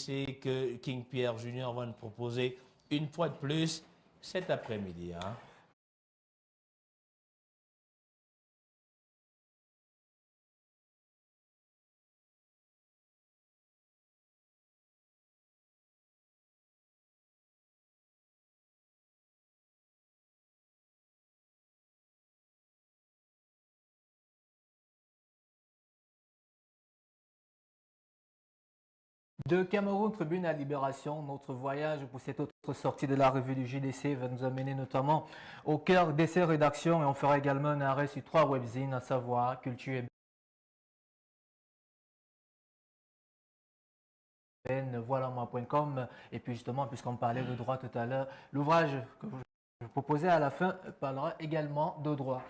c'est que King Pierre Junior va nous proposer une fois de plus cet après-midi, hein. De Cameroun Tribune à Libération, notre voyage pour cette autre sortie de la revue du JDC va nous amener notamment au cœur de ces rédactions et on fera également un arrêt sur trois webzines, à savoir Culture et voilà moi.com et puis justement puisqu'on parlait de droit tout à l'heure, l'ouvrage que je proposais à la fin parlera également de droit.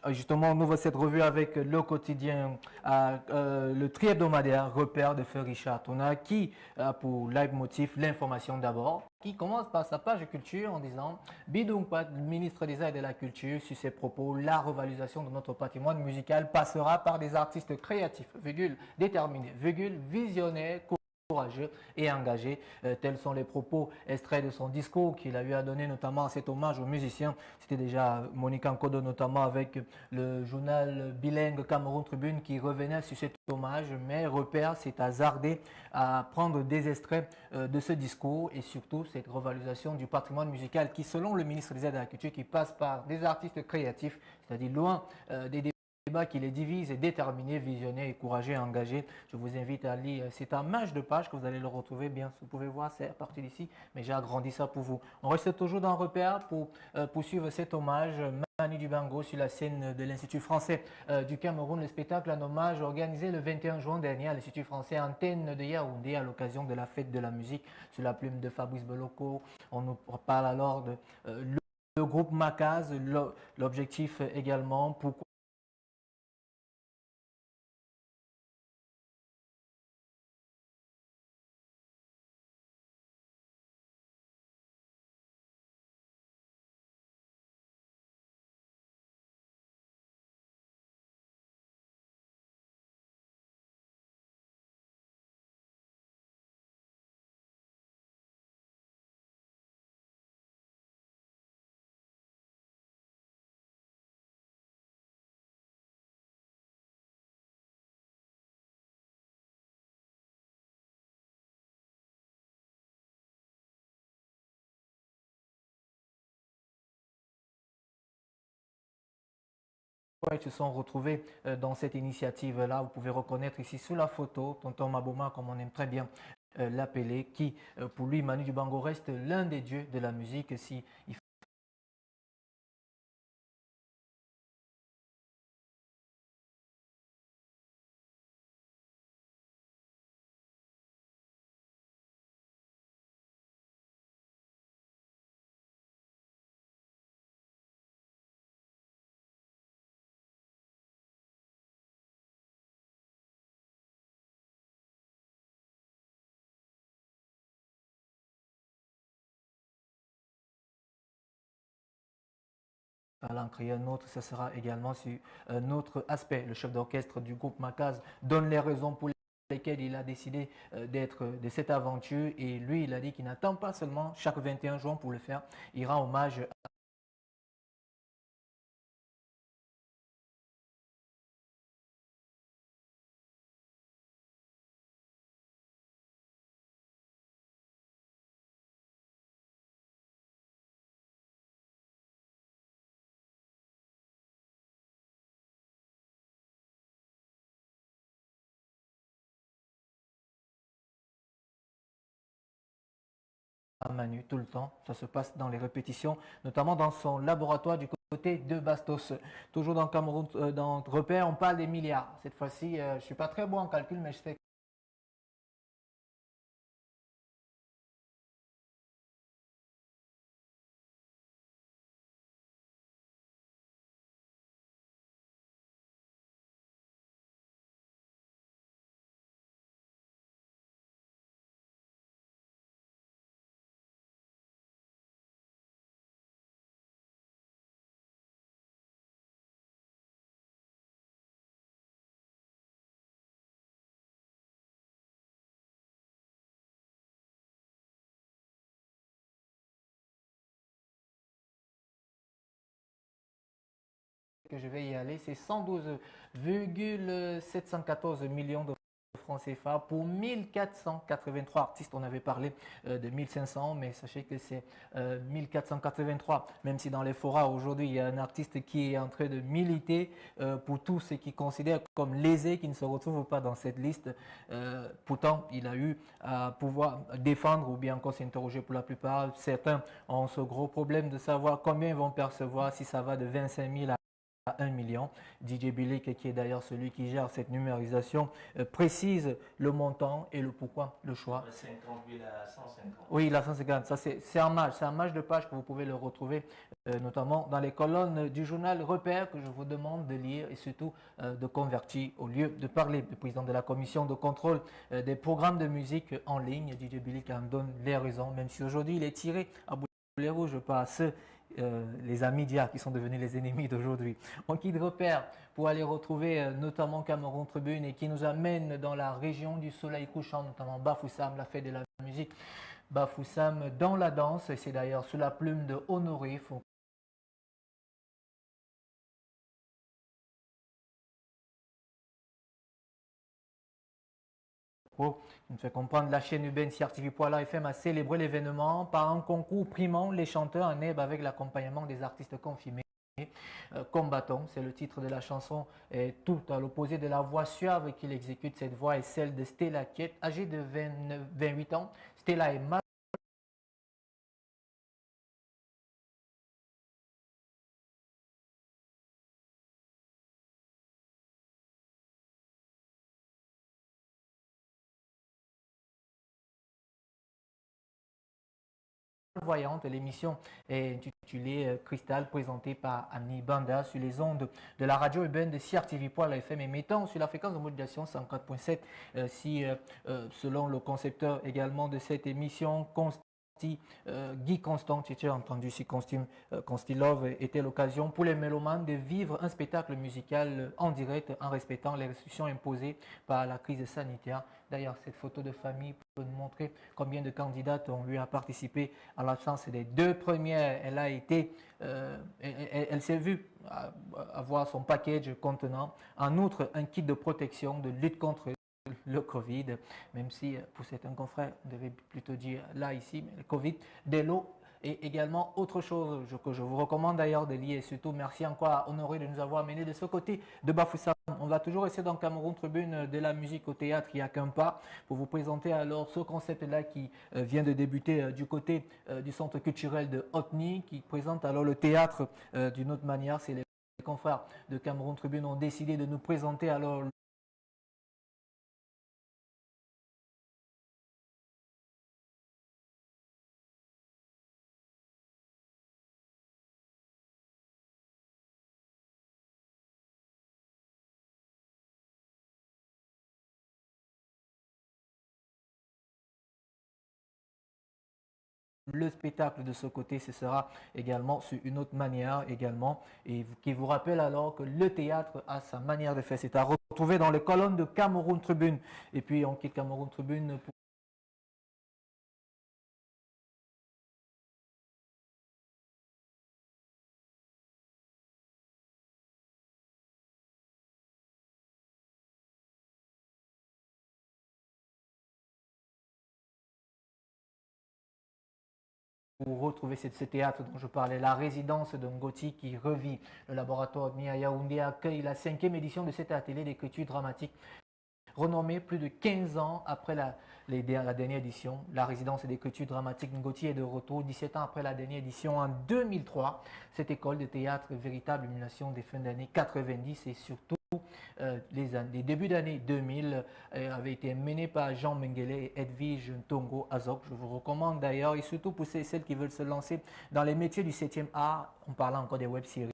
Justement, on ouvre cette revue avec le quotidien, le tri-hebdomadaire Repère de Feu Richard Tona qui a pour leitmotiv l'information d'abord, qui commence par sa page culture en disant Bidung Pat, ministre des Arts et de la Culture, sur ses propos, la revalorisation de notre patrimoine musical passera par des artistes créatifs, virgule, déterminés, virgule, visionnaires, courageux et engagé. Tels sont les propos extraits de son discours qu'il a eu à donner notamment à cet hommage aux musiciens. C'était déjà Monique Nkodo notamment avec le journal bilingue Cameroun Tribune qui revenait sur cet hommage, mais Repère s'est hasardé à prendre des extraits de ce discours et surtout cette revalorisation du patrimoine musical qui, selon le ministre des Arts et de la Culture, qui passe par des artistes créatifs, c'est-à-dire loin des débat qui les divise est déterminé, visionnaire, courageux et engagé. Je vous invite à lire. C'est un match de page que vous allez le retrouver bien. Vous pouvez voir, c'est à partir d'ici, mais j'ai agrandi ça pour vous. On reste toujours dans Repère pour poursuivre cet hommage. Manu Dibango sur la scène de l'Institut français du Cameroun. Le spectacle en hommage organisé le 21 juin dernier à l'Institut français Antenne de Yaoundé à l'occasion de la fête de la musique sous la plume de Fabrice Beloko. On nous parle alors de le groupe Macaz, l'objectif également, pourquoi ils se sont retrouvés dans cette initiative-là. Vous pouvez reconnaître ici sous la photo Tonton Maboma, comme on aime très bien l'appeler, qui pour lui, Manu Dibango, reste l'un des dieux de la musique. Si il en créer un autre, ce sera également sur un autre aspect. Le chef d'orchestre du groupe Macaz donne les raisons pour lesquelles il a décidé d'être de cette aventure et lui, il a dit qu'il n'attend pas seulement chaque 21 juin pour le faire. Il rend hommage à Manu tout le temps. Ça se passe dans les répétitions, notamment dans son laboratoire du côté de Bastos. Toujours dans Cameroun, dans Repère, on parle des milliards. Cette fois-ci, je ne suis pas très bon en calcul, mais je sais que je vais y aller. C'est 112,714 millions de francs CFA pour 1483 artistes. On avait parlé de 1500, mais sachez que c'est 1483. Même si dans les forats aujourd'hui, il y a un artiste qui est en train de militer pour tous ceux qui considèrent comme lésés, qui ne se retrouvent pas dans cette liste. Pourtant, il a eu à pouvoir défendre ou bien encore s'interroger pour la plupart. Certains ont ce gros problème de savoir combien ils vont percevoir, si ça va de 25 000 à 1 million. DJ Bilic, qui est d'ailleurs celui qui gère cette numérisation, précise le montant et le pourquoi, le choix. 50 000 à 150. Oui, la 150, ça c'est un match de page que vous pouvez le retrouver notamment dans les colonnes du journal Repère que je vous demande de lire et surtout de convertir au lieu de parler. Le président de la commission de contrôle des programmes de musique en ligne, DJ Bilic, en donne les raisons, même si aujourd'hui il est tiré à boulet rouge par ceux les médias qui sont devenus les ennemis d'aujourd'hui. On quitte Repère pour aller retrouver notamment Cameroun Tribune et qui nous amène dans la région du soleil couchant, notamment Bafoussam, la fête de la musique. Bafoussam dans la danse, et c'est d'ailleurs sous la plume de Honoré. Qui nous fait comprendre la chaîne urbaine CRTV Poila FM a célébré l'événement par un concours primant les chanteurs en herbe avec l'accompagnement des artistes confirmés. Combattant, c'est le titre de la chanson, et tout à l'opposé de la voix suave qu'il exécute. Cette voix est celle de Stella Kiet, âgée de 28 ans. Stella est malvoyante. L'émission est intitulée Cristal, présentée par Annie Banda sur les ondes de la radio urbaine de CRTV Poila FM, émettant sur la fréquence de modulation 104.7. Selon le concepteur également de cette émission, Guy Constant, tu as entendu si Constilove était l'occasion pour les mélomanes de vivre un spectacle musical en direct en respectant les restrictions imposées par la crise sanitaire. D'ailleurs, cette photo de famille peut nous montrer combien de candidates ont eu à participer à l'absence des deux premières. Elle s'est vue avoir son package contenant en outre un kit de protection de lutte contre le Covid, même si pour certains confrères, on devait plutôt dire là, ici, mais le Covid, de l'eau et également autre chose que je vous recommande d'ailleurs de lire. Et surtout, merci encore à Honoré de nous avoir amené de ce côté de Bafoussam. On va toujours rester dans Cameroun Tribune de la musique au théâtre, il n'y a qu'un pas, pour vous présenter alors ce concept-là qui vient de débuter du côté du centre culturel de Otni, qui présente alors le théâtre d'une autre manière. C'est les confrères de Cameroun Tribune ont décidé de nous présenter alors le spectacle de ce côté. Ce sera également sur une autre manière également, et qui vous rappelle alors que le théâtre a sa manière de faire. C'est à retrouver dans les colonnes de Cameroun Tribune. Et puis on quitte Cameroun Tribune pour retrouver ce théâtre dont je parlais, la résidence d'un Ngoti qui revit. Le laboratoire MIA Yaoundé accueille la 5e édition de cet atelier d'écriture dramatique renommé plus de 15 ans après la dernière édition. La résidence d'écriture dramatique Ngoti est de retour 17 ans après la dernière édition en 2003. Cette école de théâtre, véritable émulation des fins d'année 90 et surtout les débuts d'année 2000 avait été menée par Jean Mengele et Edwige Ntongo Azok. Je vous recommande d'ailleurs, et surtout pour celles qui veulent se lancer dans les métiers du 7e art, on parle encore des web-séries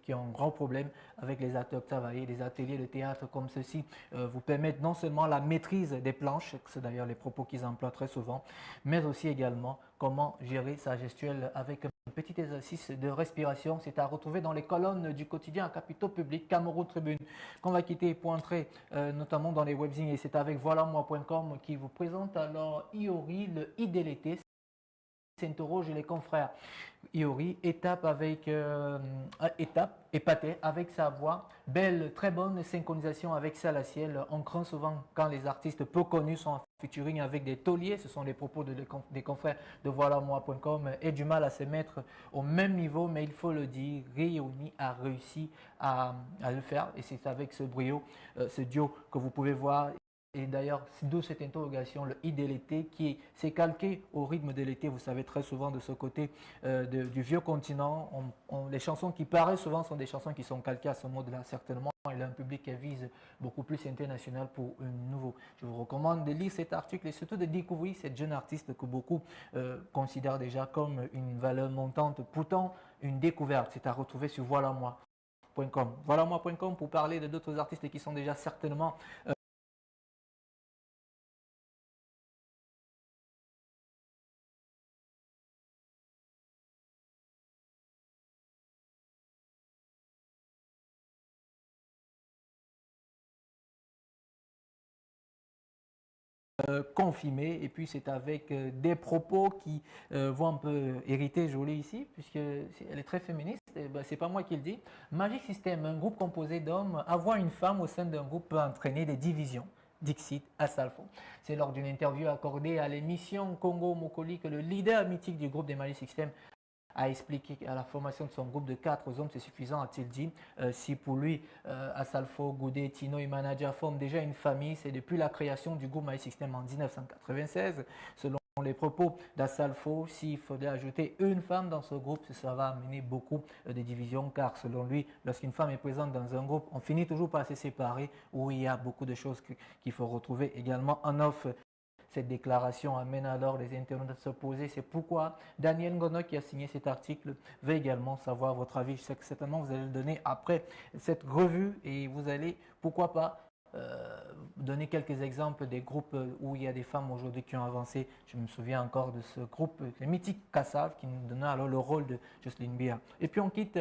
qui ont un grand problème avec les acteurs travaillés. Des ateliers de théâtre comme ceci vous permettent non seulement la maîtrise des planches, c'est d'ailleurs les propos qu'ils emploient très souvent, mais aussi également comment gérer sa gestuelle avec un petit exercice de respiration. C'est à retrouver dans les colonnes du quotidien à capitaux publics Cameroun Tribune, qu'on va quitter pour entrer notamment dans les webzines, et c'est avec voilamoi.com qui vous présente alors Iori, le I de l'été. s'interroge les confrères. Iori étape épaté avec sa voix, belle, très bonne synchronisation avec Salaciel. On craint souvent quand les artistes peu connus sont en featuring avec des tauliers, ce sont les propos des confrères de voilà-moi.com, et du mal à se mettre au même niveau, mais il faut le dire, Réuni a réussi à le faire et c'est avec ce brio, ce duo que vous pouvez voir. Et d'ailleurs, d'où cette interrogation, le I de l'été, qui s'est calqué au rythme de l'été. Vous savez, très souvent de ce côté du vieux continent, les chansons qui paraissent souvent sont des chansons qui sont calquées à ce mode-là, certainement. Il a un public qui vise beaucoup plus international pour un nouveau. Je vous recommande de lire cet article et surtout de découvrir cette jeune artiste que beaucoup considèrent déjà comme une valeur montante. Pourtant, une découverte, c'est à retrouver sur voilà-moi.com. Voilà-moi.com pour parler de d'autres artistes qui sont déjà certainement confirmé et puis c'est avec des propos qui vont un peu hériter Jolie ici puisque elle est très féministe et ben, c'est pas moi qui le dis. Magic System, un groupe composé d'hommes, avoir une femme au sein d'un groupe peut entraîner des divisions. Dixit Asalfo. C'est lors d'une interview accordée à l'émission Congo Mokoli que le leader mythique du groupe des Magic System a expliqué qu'à la formation de son groupe de 4 hommes, c'est suffisant, a-t-il dit. Si pour lui, Asalfo, Goudé, Tino et Manager forment déjà une famille, c'est depuis la création du groupe My System en 1996. Selon les propos d'Asalfo, s'il faudrait ajouter une femme dans ce groupe, ça va amener beaucoup de divisions, car selon lui, lorsqu'une femme est présente dans un groupe, on finit toujours par se séparer, où il y a beaucoup de choses qu'il faut retrouver également en off. Cette déclaration amène alors les internautes à se poser. C'est pourquoi Daniel Ngono, qui a signé cet article, veut également savoir votre avis. Je sais que certainement vous allez le donner après cette revue et vous allez, pourquoi pas, donner quelques exemples des groupes où il y a des femmes aujourd'hui qui ont avancé. Je me souviens encore de ce groupe, le mythique Kassav, qui nous donnait alors le rôle de Jocelyne Bia. Et puis on quitte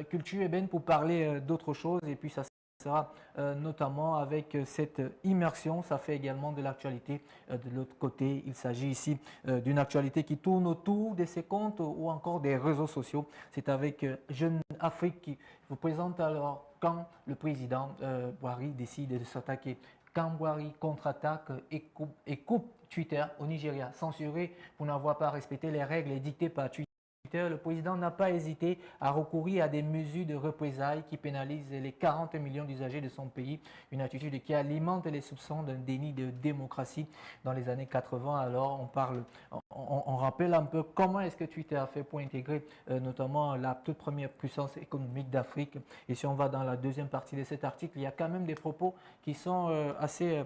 Culture et Ben pour parler d'autre chose et puis ça sera notamment avec cette immersion, ça fait également de l'actualité. De l'autre côté, il s'agit ici d'une actualité qui tourne autour de ses comptes ou encore des réseaux sociaux. C'est avec Jeune Afrique qui vous présente alors quand le président Buhari décide de s'attaquer. Quand Buhari contre-attaque et coupe Twitter au Nigeria, censuré pour n'avoir pas respecté les règles dictées par Twitter. Le président n'a pas hésité à recourir à des mesures de représailles qui pénalisent les 40 millions d'usagers de son pays, une attitude qui alimente les soupçons d'un déni de démocratie dans les années 80. Alors on rappelle un peu comment est-ce que Twitter a fait pour intégrer notamment la toute première puissance économique d'Afrique. Et si on va dans la deuxième partie de cet article, il y a quand même des propos qui sont assez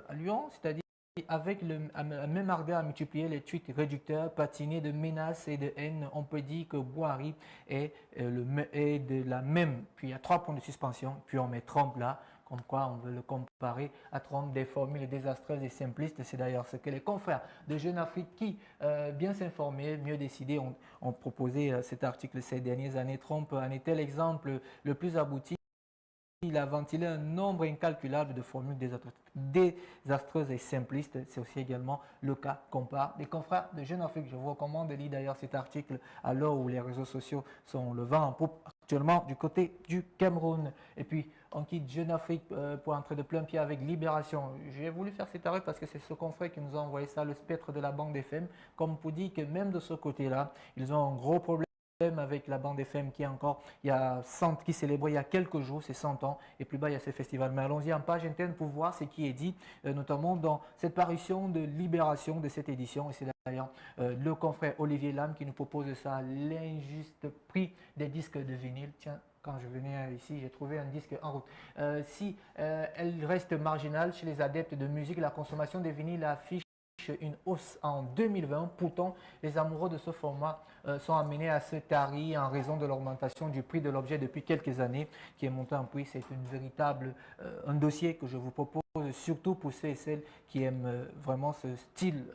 alluants, c'est-à-dire avec la même ardeur à multiplier les tweets réducteurs, patinés de menaces et de haine, on peut dire que Buhari est de la même. Puis il y a 3 points de suspension, puis on met Trump là, comme quoi on veut le comparer à Trump, des formules désastreuses et simplistes. C'est d'ailleurs ce que les confrères de Jeune Afrique qui, bien s'informer, mieux décider, ont proposé cet article ces dernières années. Trump en était l'exemple le plus abouti. Il a ventilé un nombre incalculable de formules désastreuses et simplistes. C'est aussi également le cas qu'on parle des confrères de Jeune Afrique. Je vous recommande de lire d'ailleurs cet article à l'heure où les réseaux sociaux sont le vent en poupe actuellement du côté du Cameroun. Et puis, on quitte Jeune Afrique pour entrer de plein pied avec Libération. J'ai voulu faire cet arrêt parce que c'est ce confrère qui nous a envoyé ça, le spectre de la bande FM, comme pour dire que même de ce côté-là, ils ont un gros problème avec la bande FM qui est encore, qui célébrait il y a quelques jours, c'est 100 ans, et plus bas il y a ce festival. Mais allons-y en page interne pour voir ce qui est dit, notamment dans cette parution de Libération de cette édition, et c'est d'ailleurs le confrère Olivier Lam qui nous propose ça, l'injuste prix des disques de vinyle. Tiens, quand je venais ici, j'ai trouvé un disque en route. Si elle reste marginale chez les adeptes de musique, la consommation des vinyles affiche une hausse en 2020. Pourtant, les amoureux de ce format sont amenés à se tarir en raison de l'augmentation du prix de l'objet depuis quelques années, qui est monté en prix. C'est un dossier que je vous propose, surtout pour ceux et celles qui aiment vraiment ce style,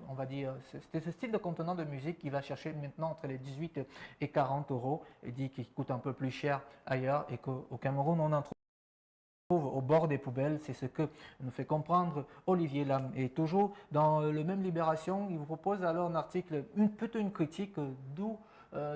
on va dire, ce style de contenant de musique qui va chercher maintenant entre les 18 et 40 euros, et dit qu'il coûte un peu plus cher ailleurs et qu'au Cameroun, on en trouve au bord des poubelles. C'est ce que nous fait comprendre Olivier Lam. Et toujours dans le même Libération, il vous propose alors un article, plutôt une critique d'où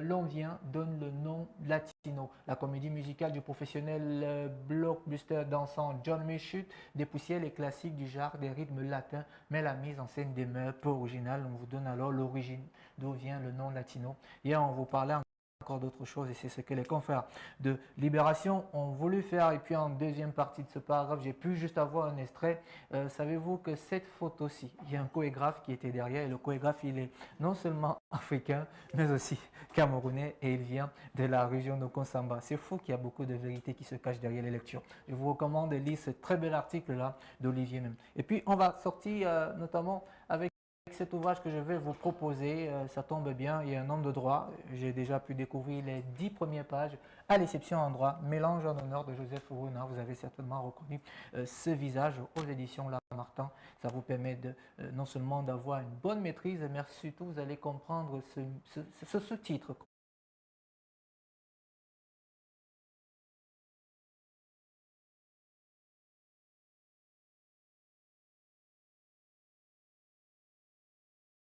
l'on vient, donne le nom latino. La comédie musicale du professionnel blockbuster dansant John Michut dépoussière les classiques du genre des rythmes latins, mais la mise en scène demeure peu originale. On vous donne alors l'origine, d'où vient le nom latino. Hier, on vous parlait encore d'autres choses et c'est ce que les confrères de Libération ont voulu faire. Et puis en deuxième partie de ce paragraphe, j'ai pu juste avoir un extrait. Savez-vous que cette photo-ci, il y a un chorégraphe qui était derrière et le chorégraphe, il est non seulement africain, mais aussi camerounais et il vient de la région de Konsamba. C'est fou qu'il y a beaucoup de vérités qui se cachent derrière les lectures. Je vous recommande de lire ce très bel article-là d'Olivier même. Et puis on va sortir notamment avec cet ouvrage que je vais vous proposer. Ça tombe bien, il y a un homme de droit. J'ai déjà pu découvrir les 10 premières pages, à l'exception en droit, Mélange en honneur de Joseph Rouna. Vous avez certainement reconnu ce visage aux éditions Lamartin. Ça vous permet de, non seulement d'avoir une bonne maîtrise, mais surtout vous allez comprendre ce titre.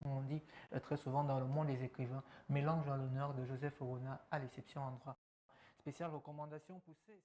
On dit très souvent dans le monde des écrivains, Mélange en l'honneur de Joseph Rouna, à l'exception en droit. Spéciale recommandation poussée.